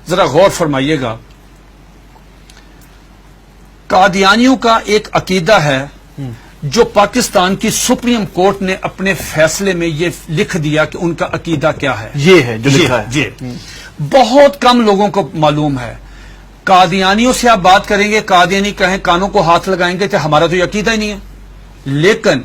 ذرا غور فرمائیے گا، قادیانیوں کا ایک عقیدہ ہے جو پاکستان کی سپریم کورٹ نے اپنے فیصلے میں یہ لکھ دیا کہ ان کا عقیدہ کیا ہے، یہ ہے جو لکھا ہے. جی بہت کم لوگوں کو معلوم ہے. قادیانیوں سے آپ بات کریں گے، قادیانی کہیں کانوں کو ہاتھ لگائیں گے کہ ہمارا تو یہ عقیدہ ہی نہیں ہے. لیکن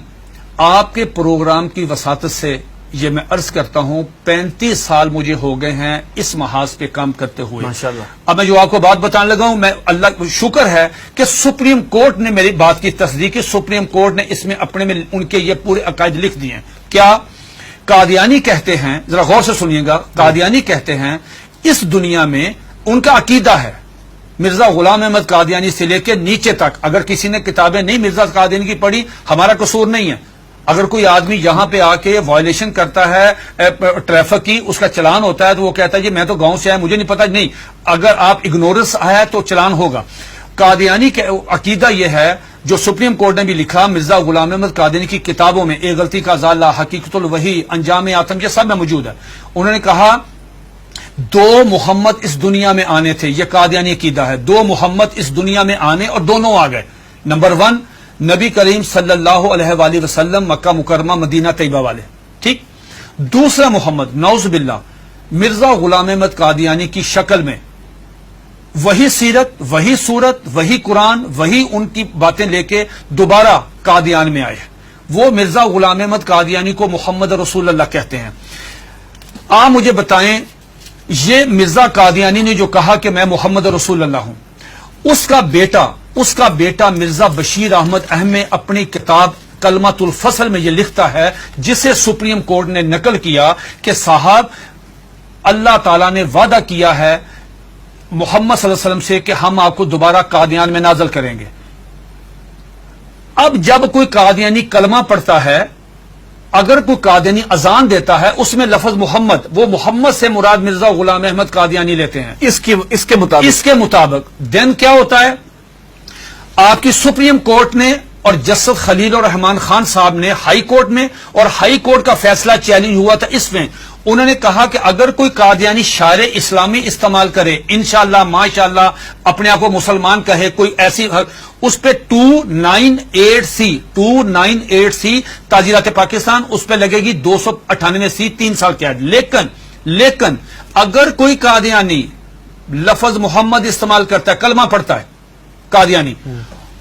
آپ کے پروگرام کی وساطت سے یہ میں عرض کرتا ہوں 35 سال مجھے ہو گئے ہیں اس محاذ پہ کام کرتے ہوئے. ماشاءاللہ. اب میں جو آپ کو بات بتانے لگا ہوں، میں اللہ شکر ہے کہ سپریم کورٹ نے میری بات کی تصدیق کی. سپریم کورٹ نے اس میں اپنے میں ان کے یہ پورے عقائد لکھ دیے ہیں. کیا قادیانی کہتے ہیں، ذرا غور سے سنیے گا، قادیانی کہتے ہیں اس دنیا میں ان کا عقیدہ ہے مرزا غلام احمد قادیانی سے لے کے نیچے تک. اگر کسی نے کتابیں نہیں مرزا قادیانی کی پڑھی، ہمارا قصور نہیں ہے. اگر کوئی آدمی یہاں پہ آ کے وائلیشن کرتا ہے ٹریفک کی، اس کا چلان ہوتا ہے تو وہ کہتا ہے جی میں تو گاؤں سے آیا، مجھے نہیں پتا. نہیں، اگر آپ اگنورنس ہے تو چلان ہوگا. قادیانی کا عقیدہ یہ ہے جو سپریم کورٹ نے بھی لکھا مرزا غلام احمد قادیانی کی کتابوں میں، ایک غلطی کا ازالہ، حقیقت الوحی، انجام آتم، یہ سب میں موجود ہے. انہوں نے کہا 2 محمد اس دنیا میں آنے تھے. یہ قادیانی عقیدہ ہے، 2 محمد اس دنیا میں آنے اور دونوں آ گئے. نمبر 1 نبی کریم صلی اللہ علیہ وآلہ وسلم، مکہ مکرمہ مدینہ طیبہ والے، ٹھیک. دوسرا محمد نعوذ باللہ مرزا غلام احمد قادیانی کی شکل میں، وہی سیرت، وہی صورت، وہی قرآن، وہی ان کی باتیں لے کے دوبارہ قادیان میں آئے. وہ مرزا غلام احمد قادیانی کو محمد رسول اللہ کہتے ہیں. آپ مجھے بتائیں یہ مرزا قادیانی نے جو کہا کہ میں محمد رسول اللہ ہوں، اس کا بیٹا مرزا بشیر احمد احمد اپنی کتاب کلمۃ الفصل میں یہ لکھتا ہے، جسے سپریم کورٹ نے نقل کیا کہ صاحب اللہ تعالیٰ نے وعدہ کیا ہے محمد صلی اللہ علیہ وسلم سے کہ ہم آپ کو دوبارہ قادیان میں نازل کریں گے. اب جب کوئی قادیانی کلمہ پڑھتا ہے، اگر کوئی قادیانی اذان دیتا ہے، اس میں لفظ محمد، وہ محمد سے مراد مرزا غلام احمد قادیانی لیتے ہیں اس کے مطابق دین کیا ہوتا ہے؟ آپ کی سپریم کورٹ نے اور جسٹس خلیل الرحمان خان صاحب نے ہائی کورٹ میں، اور ہائی کورٹ کا فیصلہ چیلنج ہوا تھا اس میں، انہوں نے کہا کہ اگر کوئی قادیانی شعر اسلامی استعمال کرے، انشاءاللہ ماشاءاللہ اپنے آپ کو مسلمان کہے، کوئی ایسی، اس پہ 298C تعزیرات پاکستان، اس پہ لگے گی 298C 3 سال قید. لیکن اگر کوئی قادیانی لفظ محمد استعمال کرتا ہے، کلمہ پڑھتا ہے قادیانی،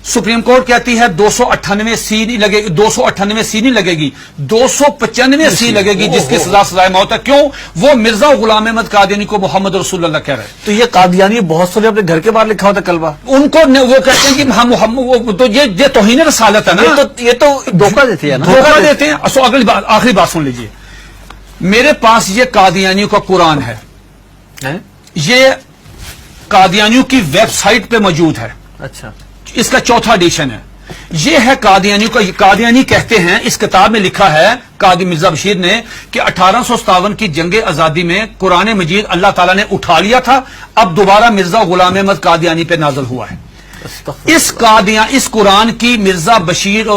سپریم کورٹ کہتی ہے 298C نہیں لگے گی، 298C نہیں لگے گی، 295C لگے گی، جس کی سزا سزائے موت ہے. کیوں؟ وہ مرزا غلام احمد قادیانی کو محمد رسول اللہ کہہ رہے ہیں. تو یہ قادیانی بہت سارے اپنے گھر کے باہر لکھا ہوتا کلمہ، ان کو وہ کہتے ہیں کہ ہم محمد، تو یہ توہین رسالت ہے نا، یہ تو دھوکہ دیتے ہیں نا، دھوکہ دیتے ہیں. آخری بات سن لیجئے، میرے پاس یہ قادیانیوں کا قرآن ہے، یہ قادیانیوں کی ویب سائٹ پہ موجود ہے. اچھا، اس کا 4تھا ایڈیشن ہے. یہ ہے قادیانیوں کا. قادیانی کہتے ہیں، اس کتاب میں لکھا ہے قاضی مرزا بشیر نے کہ 1857 کی جنگ آزادی میں قرآن مجید اللہ تعالیٰ نے اٹھا لیا تھا، اب دوبارہ مرزا غلام احمد قادیانی پہ نازل ہوا ہے. اس قرآن کی مرزا بشیر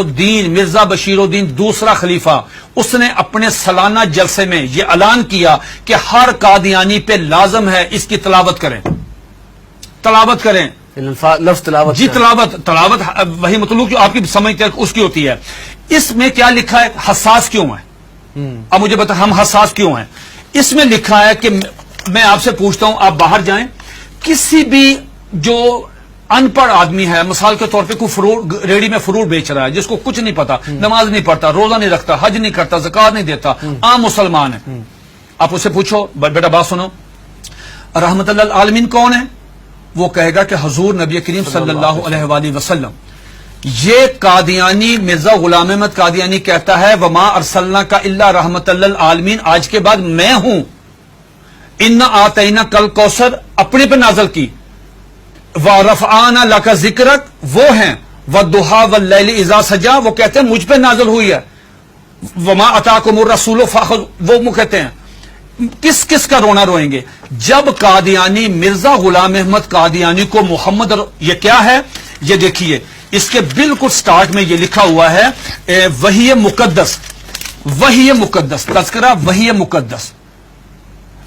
الدین دوسرا خلیفہ، اس نے اپنے سالانہ جلسے میں یہ اعلان کیا کہ ہر قادیانی پہ لازم ہے اس کی تلاوت کریں. لفظ تلاوت، جی تلاوت وہی مطلوب جو آپ کی سمجھ اس کی ہوتی ہے. اس میں کیا لکھا ہے؟ حساس کیوں ہے؟ اب مجھے بتا ہم حساس کیوں ہیں؟ اس میں لکھا ہے کہ میں آپ سے پوچھتا ہوں، آپ باہر جائیں، کسی بھی جو ان پڑھ آدمی ہے، مثال کے طور پہ کوئی ریڑی میں فروٹ بیچ رہا ہے، جس کو کچھ نہیں پتا، نماز نہیں پڑھتا، روزہ نہیں رکھتا، حج نہیں کرتا، زکات نہیں دیتا، عام مسلمان ہے، آپ اسے پوچھو بیٹا بات سنو، رحمت اللہ العالمین کون ہے؟ وہ کہے گا کہ حضور نبی کریم صلی اللہ علیہ وآلہ وسلم. یہ قادیانی مرزا غلام احمد قادیانی کہتا ہے وما ارسلناک الا رحمت للعالمین، آج کے بعد میں ہوں. انا آتینا کل کوثر اپنے پہ نازل کی، ورفعنا لک ذکرک وہ ہیں، والضحی واللیل اذا سجا وہ کہتے ہیں مجھ پہ نازل ہوئی ہے، وما اتاکم الرسول فخذوہ وہ کہتے ہیں. کس کا رونا روئیں گے جب قادیانی مرزا غلام احمد قادیانی کو محمد یہ کیا ہے؟ یہ دیکھیے اس کے بالکل سٹارٹ میں یہ لکھا ہوا ہے وحی مقدس تذکرہ وحی مقدس.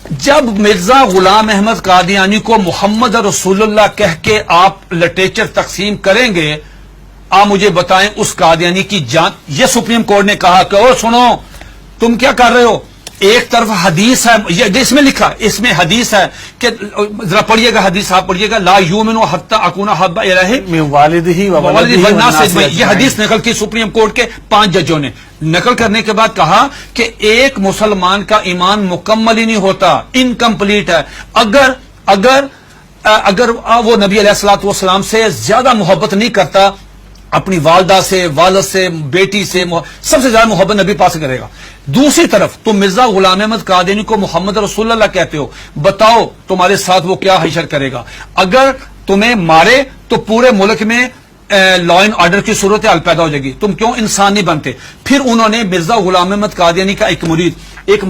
جب مرزا غلام احمد قادیانی کو محمد رسول اللہ کہہ کے آپ لٹریچر تقسیم کریں گے، آپ مجھے بتائیں اس قادیانی کی جان. یہ سپریم کورٹ نے کہا کہ اور سنو تم کیا کر رہے ہو، ایک طرف حدیث ہے، یہ اس میں لکھا، اس میں حدیث ہے کہ ذرا پڑھیے گا حدیث، آپ پڑھیے گا، لا یؤمن حتی اکون احب الیہ من والدہ و ولدہ والناس والناس اجمعین. یہ حدیث نقل کی سپریم کورٹ کے 5 ججوں نے. نقل کرنے کے بعد کہا کہ ایک مسلمان کا ایمان مکمل ہی نہیں ہوتا، انکمپلیٹ ہے اگر وہ نبی علیہ الصلوۃ والسلام سے زیادہ محبت نہیں کرتا، اپنی والدہ سے، والد سے، بیٹی سے، سب سے زیادہ محبت نبی پاس کرے گا. دوسری طرف تم مرزا غلام احمد قادیانی کو محمد رسول اللہ کہتے ہو، بتاؤ تمہارے ساتھ وہ کیا حشر کرے گا. اگر تمہیں مارے تو پورے ملک میں لا اینڈ آرڈر کی صورتحال پیدا ہو جائے گی، تم کیوں انسان نہیں بنتے. پھر انہوں نے مرزا غلام احمد قادیانی کا ایک مرید، ایک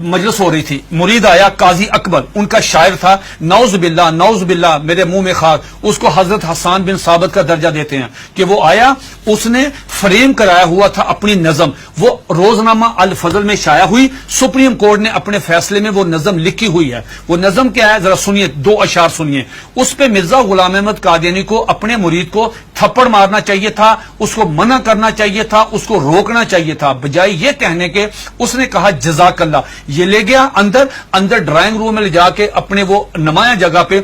مجلس ہو رہی تھی، مرید آیا قاضی اکبر، ان کا شاعر تھا، نعوذ باللہ میرے منہ میں خاک، اس کو حضرت حسان بن ثابت کا درجہ دیتے ہیں کہ وہ آیا، اس نے فریم کرایا ہوا تھا اپنی نظم، وہ روزنامہ الفضل میں شائع ہوئی. سپریم کورٹ نے اپنے فیصلے میں وہ نظم لکھی ہوئی ہے. وہ نظم کیا ہے ذرا سنیے، 2 اشعار سنیے. اس پہ مرزا غلام احمد قادیانی کو اپنے مرید کو تھپڑ مارنا چاہیے تھا، اس کو منع کرنا چاہیے تھا، اس کو روکنا چاہیے تھا، بجائے یہ کہنے کے اس نے کہا جزاک اللہ. یہ لے گیا اندر ڈرائنگ روم میں لے جا کے اپنے وہ نمایاں جگہ پہ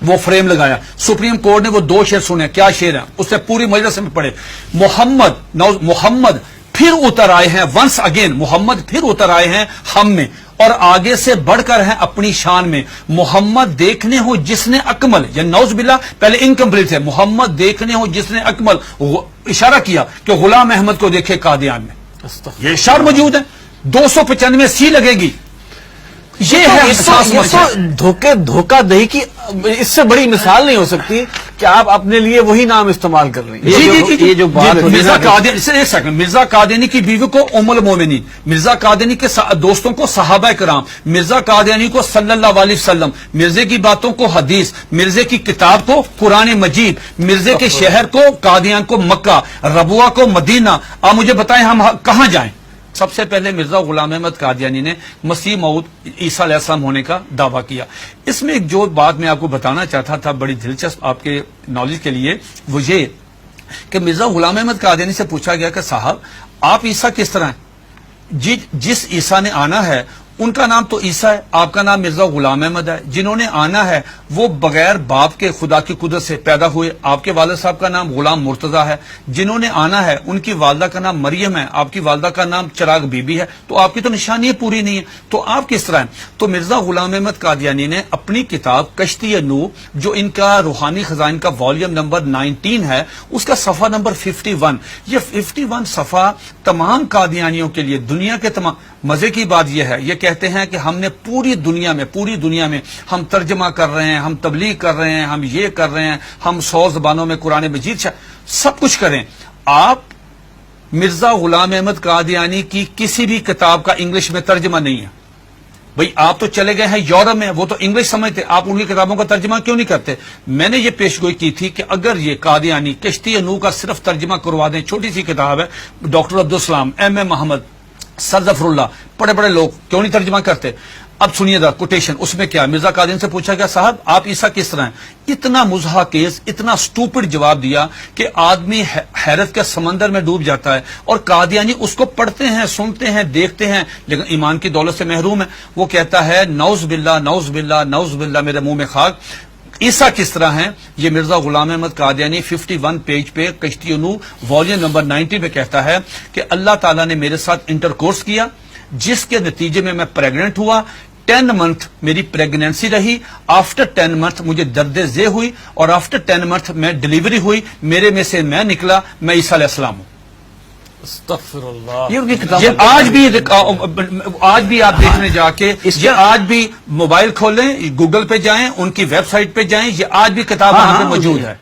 وہ فریم لگایا. سپریم کورٹ نے وہ 2 شعر سنے. کیا شعر ہیں اس نے پوری مجلس میں پڑھے. محمد پھر اتر آئے ہیں، ونس اگین محمد پھر اتر آئے ہیں ہم میں، اور آگے سے بڑھ کر ہیں اپنی شان میں. محمد دیکھنے ہو جس نے اکمل، یا نعوذ باللہ پہلے انکمپلیٹ ہے، محمد دیکھنے ہو جس نے اکمل، اشارہ کیا کہ غلام احمد کو دیکھے قادیان میں. یہ اشعار موجود ہے، 295 سی لگے گی. یہ ہے دھوکہ دہی کی اس سے بڑی مثال نہیں ہو سکتی کہ آپ اپنے لیے وہی نام استعمال کر رہے ہیں. یہ جو بات مرزا قادیانی، ایک سیکنڈ، مرزا قادیانی کی بیوی کو ام المومنین، مرزا قادیانی کے دوستوں کو صحابہ کرام، مرزا قادیانی کو صلی اللہ علیہ وسلم، مرزے کی باتوں کو حدیث، مرزے کی کتاب کو قرآن مجید، مرزے کے شہر کو قادیان کو مکہ، ربوہ کو مدینہ. آپ مجھے بتائیں ہم کہاں جائیں؟ سب سے پہلے مرزا غلام احمد قادیانی نے مسیح موعود عیسیٰ علیہ السلام ہونے کا دعویٰ کیا. اس میں ایک جو بات میں آپ کو بتانا چاہتا تھا بڑی دلچسپ آپ کے نالج کے لیے، وہ یہ کہ مرزا غلام احمد قادیانی سے پوچھا گیا کہ صاحب آپ عیسیٰ کس طرح ہیں؟ جس عیسیٰ نے آنا ہے ان کا نام تو عیسیٰ ہے، آپ کا نام مرزا غلام احمد ہے. جنہوں نے آنا ہے وہ بغیر باپ کے خدا کی قدرت سے پیدا ہوئے، آپ کے والد صاحب کا نام غلام مرتضیٰ ہے. جنہوں نے آنا ہے ان کی والدہ کا نام مریم ہے، آپ کی والدہ کا نام چراغ بی بی ہے. تو آپ کی تو نشانی پوری نہیں ہے، تو آپ کس طرح ہیں؟ تو مرزا غلام احمد قادیانی نے اپنی کتاب کشتی نوح، جو ان کا روحانی خزائن کا والیوم نمبر 19 ہے، اس کا صفحہ نمبر 51، یہ 51 صفحہ تمام قادیانیوں کے لیے، دنیا کے تمام. مزے کی بات یہ ہے، یہ کہتے ہیں کہ ہم نے پوری دنیا میں ہم ترجمہ کر رہے ہیں، ہم تبلیغ کر رہے ہیں، ہم یہ کر رہے ہیں، ہم 100 زبانوں میں قرآن مجید سب کچھ کریں. آپ مرزا غلام احمد قادیانی کی کسی بھی کتاب کا انگلش میں ترجمہ نہیں ہے. بھئی آپ تو چلے گئے ہیں یورپ میں، وہ تو انگلش سمجھتے، آپ ان کی کتابوں کا ترجمہ کیوں نہیں کرتے؟ میں نے یہ پیشگوئی کی تھی کہ اگر یہ قادیانی کشتی نوح کا صرف ترجمہ کروا دیں، چھوٹی سی کتاب ہے، ڈاکٹر عبدالسلام، ایم محمد، سر ظفر اللہ، بڑے لوگ کیوں نہیں ترجمہ کرتے؟ اب سنیے دا کوٹیشن، اس میں کیا مرزا قادیانی سے پوچھا گیا صاحب آپ عیسیٰ کس طرح ہیں؟ اتنا مضحکیز، اتنا سٹوپڈ جواب دیا کہ آدمی حیرت کے سمندر میں ڈوب جاتا ہے. اور قادیانی اس کو پڑھتے ہیں، سنتے ہیں، دیکھتے ہیں، لیکن ایمان کی دولت سے محروم ہے. وہ کہتا ہے نعوذ باللہ میرے منہ میں خاک، عیسیٰ کس طرح ہیں؟ یہ مرزا غلام احمد قادیانی 51 پیج پہ کشتی نوح والیوم نمبر 90 پہ کہتا ہے کہ اللہ تعالیٰ نے میرے ساتھ انٹرکورس کیا، جس کے نتیجے میں پریگننٹ ہوا. 10 منتھ میری پریگنینسی رہی، آفٹر 10 منتھ مجھے درد ذیل ہوئی، اور آفٹر 10 منتھ میں ڈیلیوری ہوئی، میرے میں سے میں نکلا، میں عیسیٰ علیہ السلام ہوں. استغفر اللہ. یہ آج بھی آپ دیکھنے جا کے، یہ آج بھی موبائل کھولیں، گوگل پہ جائیں، ان کی ویب سائٹ پہ جائیں، یہ آج بھی کتاب وہاں پہ موجود ہے.